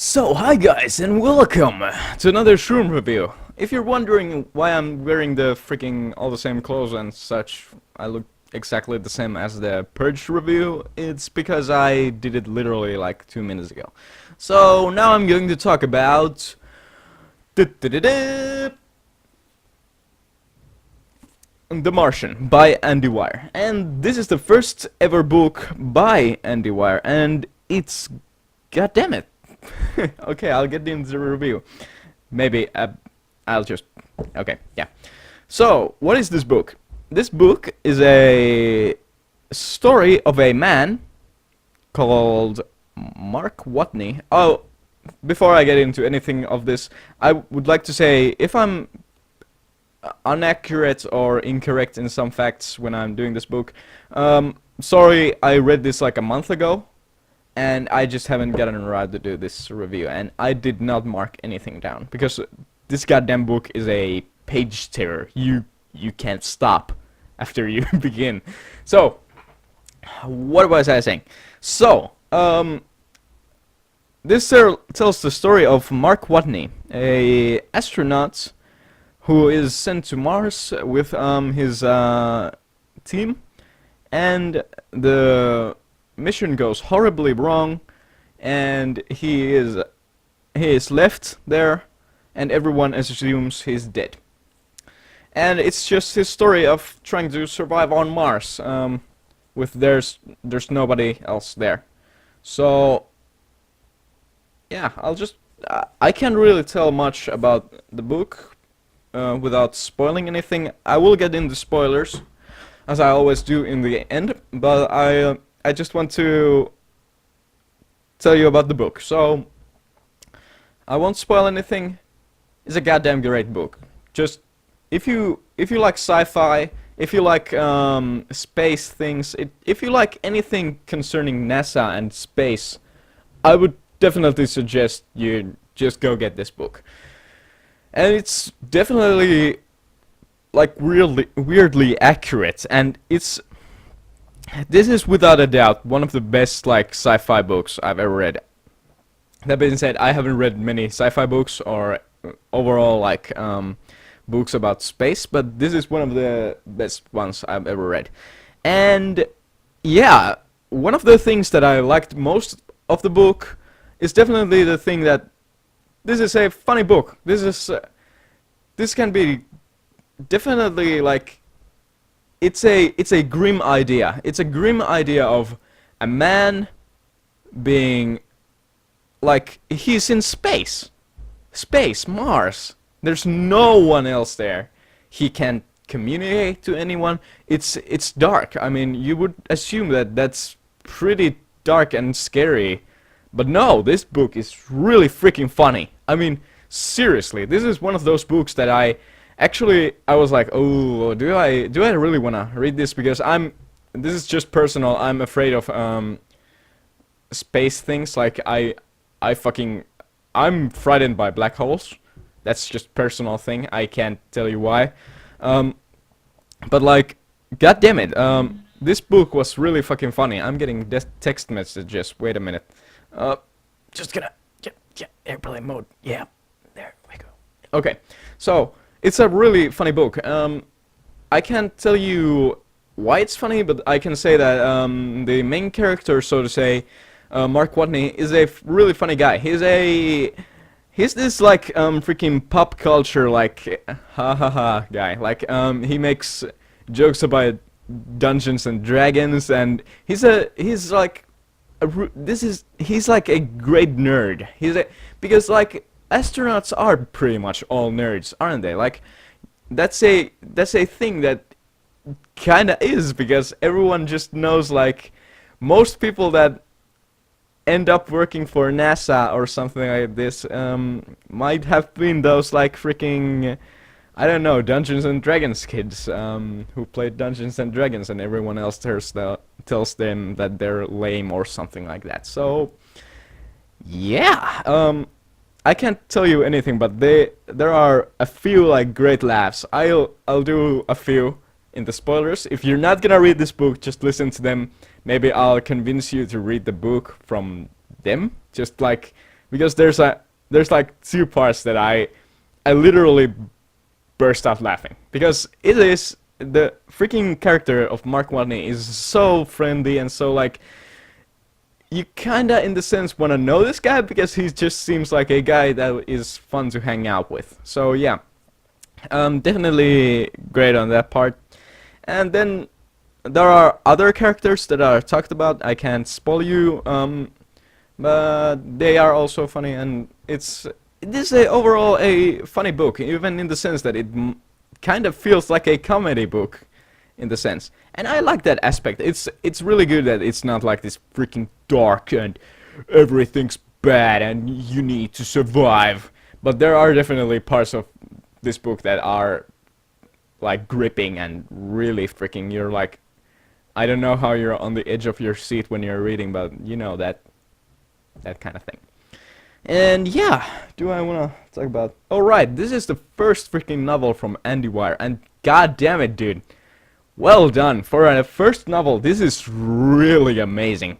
So, hi guys, and welcome to another Shroom review. If you're wondering why I'm wearing the freaking all the same clothes and such, I look exactly the same as the Purge review, it's because I did it literally like 2 minutes ago. So, now I'm going to talk about The Martian by Andy Weir. And this is the first ever book by Andy Weir, and it's goddammit. Okay, I'll get into the review. Maybe I'll just... Okay, yeah. So, what is this book? This book is a story of a man called Mark Watney. Oh, before I get into anything of this, I would like to say, if I'm inaccurate or incorrect in some facts when I'm doing this book, sorry, I read this like a month ago. And I just haven't gotten around to do this review, and I did not mark anything down because this goddamn book is a page terror. You can't stop after you begin. So, what was I saying? So, this tells the story of Mark Watney, a astronaut who is sent to Mars with his team, and the mission goes horribly wrong, and he is left there, and everyone assumes he's dead. And it's just his story of trying to survive on Mars, with there's nobody else there. So yeah, I can't really tell much about the book without spoiling anything. I will get into spoilers, as I always do in the end, but I just want to tell you about the book. So, I won't spoil anything. It's a goddamn great book. Just, if you like sci-fi, if you like space things, if you like anything concerning NASA and space, I would definitely suggest you just go get this book. And it's definitely like weirdly accurate, and this is without a doubt one of the best like sci-fi books I've ever read. That being said, I haven't read many sci-fi books or overall like books about space, but this is one of the best ones I've ever read. And yeah, one of the things that I liked most of the book is definitely the thing that this is a funny book. This can be definitely like, it's a grim idea. It's a grim idea of a man being like, he's in space. Space, Mars. There's no one else there. He can't communicate to anyone. It's dark. I mean, you would assume that that's pretty dark and scary. But no, this book is really freaking funny. I mean, seriously, this is one of those books that I was like, oh, do I really wanna read this? Because this is just personal. I'm afraid of space things. Like I'm frightened by black holes. That's just personal thing. I can't tell you why. But like, god damn it, this book was really fucking funny. I'm getting text messages. Wait a minute. Just gonna airplane mode. Yeah, there we go. Okay, so. It's a really funny book. I can't tell you why it's funny, but I can say that the main character, so to say, Mark Watney, is a really funny guy. He's this like freaking pop culture like ha ha ha guy. Like he makes jokes about Dungeons and Dragons, and he's like a great nerd. Because like, astronauts are pretty much all nerds, aren't they? Like, that's a thing that kinda is, because everyone just knows, like, most people that end up working for NASA or something like this might have been those like freaking, I don't know, Dungeons and Dragons kids who played Dungeons and Dragons, and everyone else tells them that they're lame or something like that. So yeah, I can't tell you anything, but there are a few like great laughs. I'll do a few in the spoilers. If you're not gonna read this book, just listen to them. Maybe I'll convince you to read the book from them. Just like because there's like two parts that I literally burst out laughing, because it is the freaking character of Mark Watney is so friendly and so like you kinda in the sense wanna know this guy because he just seems like a guy that is fun to hang out with. So yeah, definitely great on that part. And then there are other characters that are talked about. I can't spoil you, but they are also funny, and it is overall a funny book, even in the sense that it kind of feels like a comedy book, in the sense. And I like that aspect. It's really good that it's not like this freaking dark and everything's bad and you need to survive. But there are definitely parts of this book that are like gripping and really freaking, you're like, I don't know how you're on the edge of your seat when you're reading, but you know that kind of thing. And yeah, do I wanna talk about? Oh right, this is the first freaking novel from Andy Weir, and god damn it, dude, well done for a first novel. This is really amazing.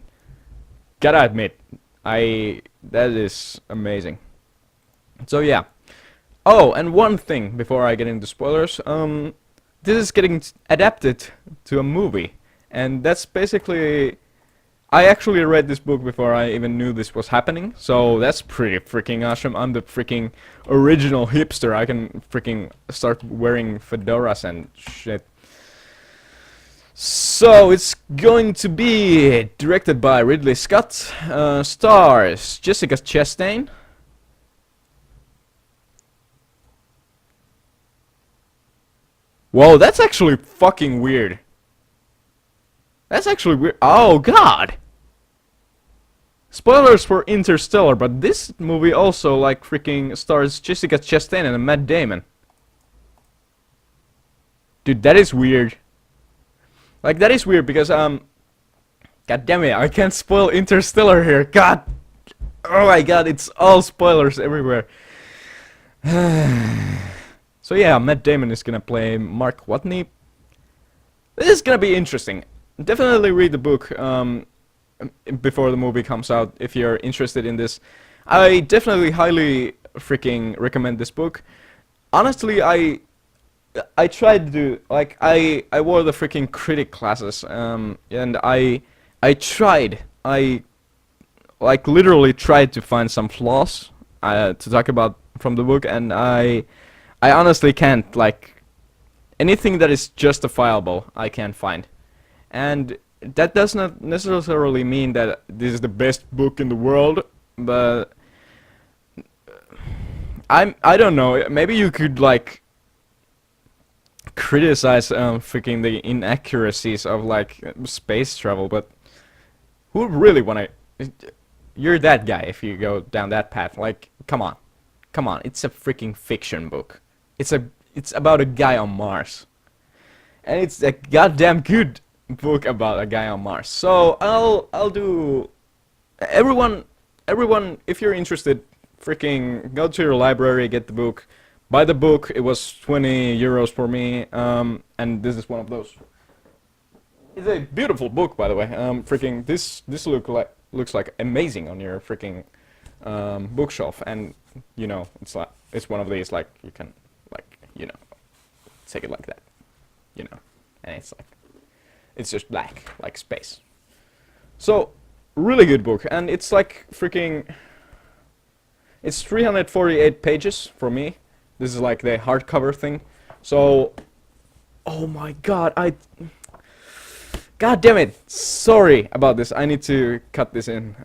Gotta admit, that is amazing. So yeah. Oh, and one thing before I get into spoilers, this is getting adapted to a movie, and that's basically. I actually read this book before I even knew this was happening, so that's pretty freaking awesome. I'm the freaking original hipster. I can freaking start wearing fedoras and shit. So it's going to be directed by Ridley Scott. Stars Jessica Chastain. Whoa, that's actually fucking weird. That's actually weird. Oh god! Spoilers for Interstellar, but this movie also like freaking stars Jessica Chastain and Matt Damon. Dude, that is weird. Like that is weird because god damn it, I can't spoil Interstellar here. God. Oh my god, it's all spoilers everywhere. So yeah, Matt Damon is gonna play Mark Watney. This is gonna be interesting. Definitely read the book before the movie comes out if you're interested in this. I definitely highly freaking recommend this book. Honestly, I tried to do like I wore the freaking critic classes and I like literally tried to find some flaws to talk about from the book, and I honestly can't, like, anything that is justifiable I can't find. And that does not necessarily mean that this is the best book in the world, but I don't know, maybe you could like criticize freaking the inaccuracies of like space travel, but who really wanna, you're that guy if you go down that path. Like, come on, it's a freaking fiction book. It's about a guy on Mars, and it's a goddamn good book about a guy on Mars. So I'll do, everyone if you're interested, freaking go to your library, get the book, buy the book. It was 20 euros for me, and this is one of those. It's a beautiful book, by the way. Freaking this looks like amazing on your freaking bookshelf, and you know, it's one of these like you can, like, you know, take it like that, you know, and it's like, it's just black, like space. So, really good book, and it's like freaking, it's 348 pages for me. This is like the hardcover thing. So, oh my god, god damn it, sorry about this. I need to cut this in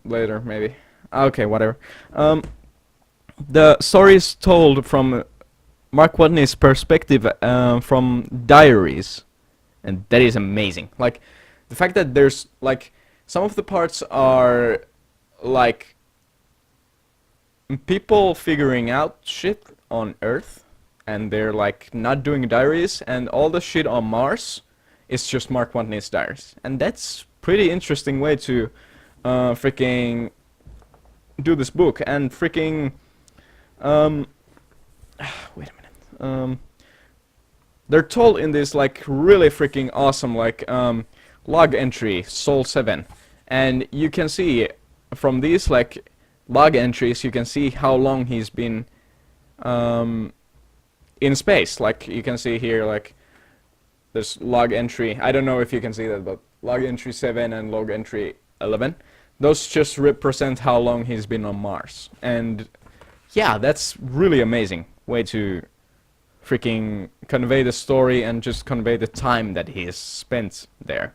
later, maybe. Okay, whatever. The story is told from Mark Watney's perspective, from diaries. And that is amazing. Like, the fact that there's, like, some of the parts are, like, people figuring out shit on Earth, and they're, like, not doing diaries, and all the shit on Mars is just Mark Watney's diaries. And that's pretty interesting way to, freaking do this book, and freaking, wait a minute, they're told in this like really freaking awesome like log entry, Soul 7, and you can see from these like log entries, you can see how long he's been in space. Like you can see here, like there's log entry. I don't know if you can see that, but log entry 7 and log entry 11. Those just represent how long he's been on Mars. And yeah, that's really amazing way to freaking convey the story and just convey the time that he has spent there.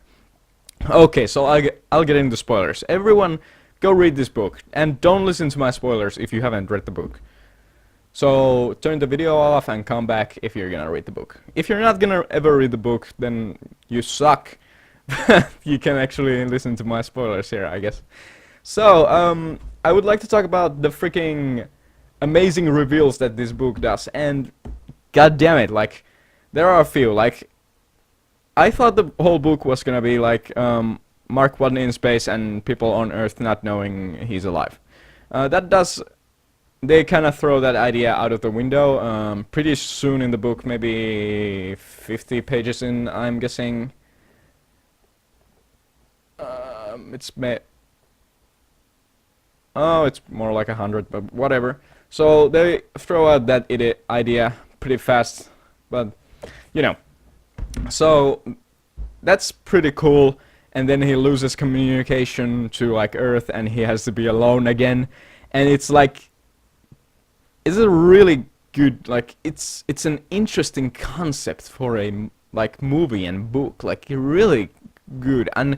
Okay, so I'll get into spoilers. Everyone, go read this book, and don't listen to my spoilers if you haven't read the book. So turn the video off and come back if you're gonna read the book. If you're not gonna ever read the book, then you suck. You can actually listen to my spoilers here, I guess. So, I would like to talk about the freaking amazing reveals that this book does, and god damn it, like, there are a few, like, I thought the whole book was gonna be like, Mark Watney in space and people on Earth not knowing he's alive. They kind of throw that idea out of the window, pretty soon in the book, maybe 50 pages in, I'm guessing. It's more like 100, but whatever. So they throw out that idea pretty fast, but you know. So that's pretty cool, and then he loses communication to like Earth, and he has to be alone again, and it's like, it's a really good, like, it's an interesting concept for a like movie and book, like really good, and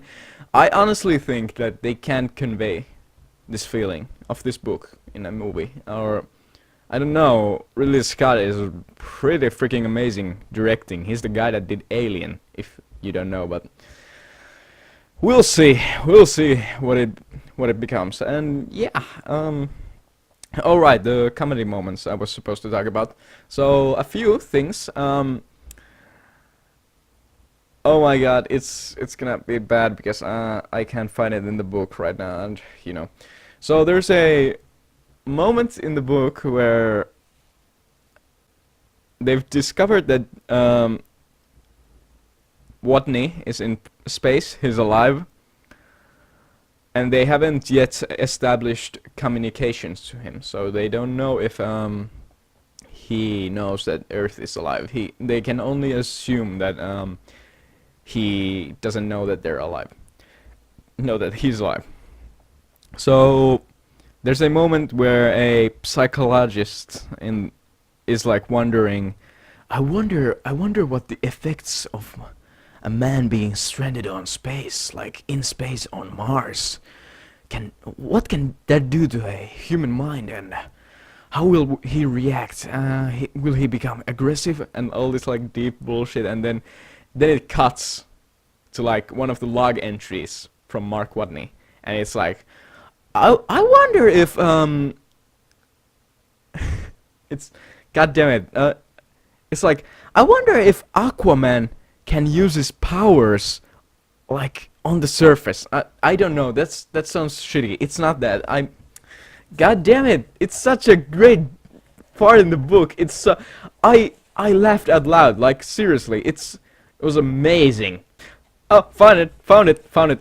I honestly think that they can't convey this feeling of this book in a movie, or I don't know. Ridley Scott is pretty freaking amazing directing. He's the guy that did Alien, if you don't know, but we'll see what it becomes. And yeah, all right, the comedy moments I was supposed to talk about. So a few things. Oh my god, it's gonna be bad because I can't find it in the book right now, and you know. So there's a moment in the book where they've discovered that Watney is in space, he's alive, and they haven't yet established communications to him, so they don't know if he knows that Earth is alive. They can only assume that he doesn't know that they're alive. Know that he's alive. So there's a moment where a psychologist is like wondering, I wonder what the effects of a man being stranded on space, like in space on Mars, what can that do to a human mind, and how will he react? Will he become aggressive and all this like deep bullshit, and then it cuts to like one of the log entries from Mark Watney, and it's like, I wonder if it's, god damn it, it's like, I wonder if Aquaman can use his powers like on the surface. I don't know, that sounds shitty. It's not that. God damn it, it's such a great part in the book. It's I laughed out loud, like seriously. It was amazing. Oh, found it.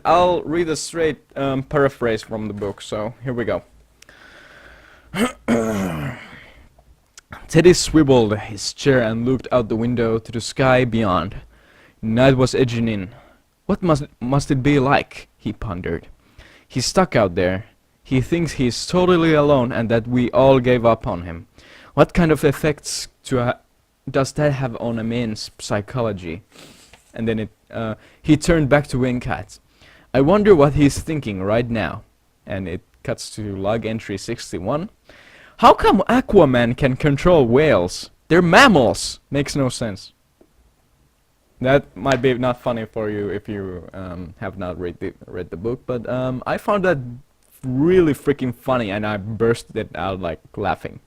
I'll read a straight paraphrase from the book, so here we go. Teddy swiveled his chair and looked out the window to the sky beyond. Night was edging in. What must it be like? He pondered. He's stuck out there. He thinks he's totally alone and that we all gave up on him. What kind of effects does that have on a man's psychology? And then he turned back to Wincat. I wonder what he's thinking right now. And it cuts to log entry 61. How come Aquaman can control whales? They're mammals! Makes no sense. That might be not funny for you if you have not read the book, but I found that really freaking funny, and I bursted out like laughing.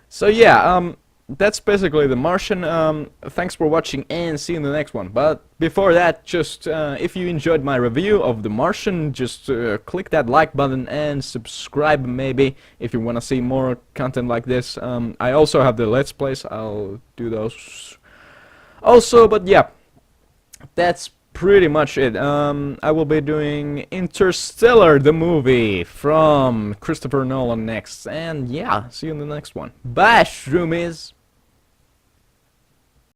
So yeah, that's basically The Martian. Thanks for watching, and see you in the next one. But before that, just if you enjoyed my review of The Martian, just click that like button and subscribe maybe if you want to see more content like this. I also have the Let's Plays. I'll do those also, but yeah, that's pretty much it. I will be doing Interstellar, the movie from Christopher Nolan next, and yeah, see you in the next one. Bye, Shroomies!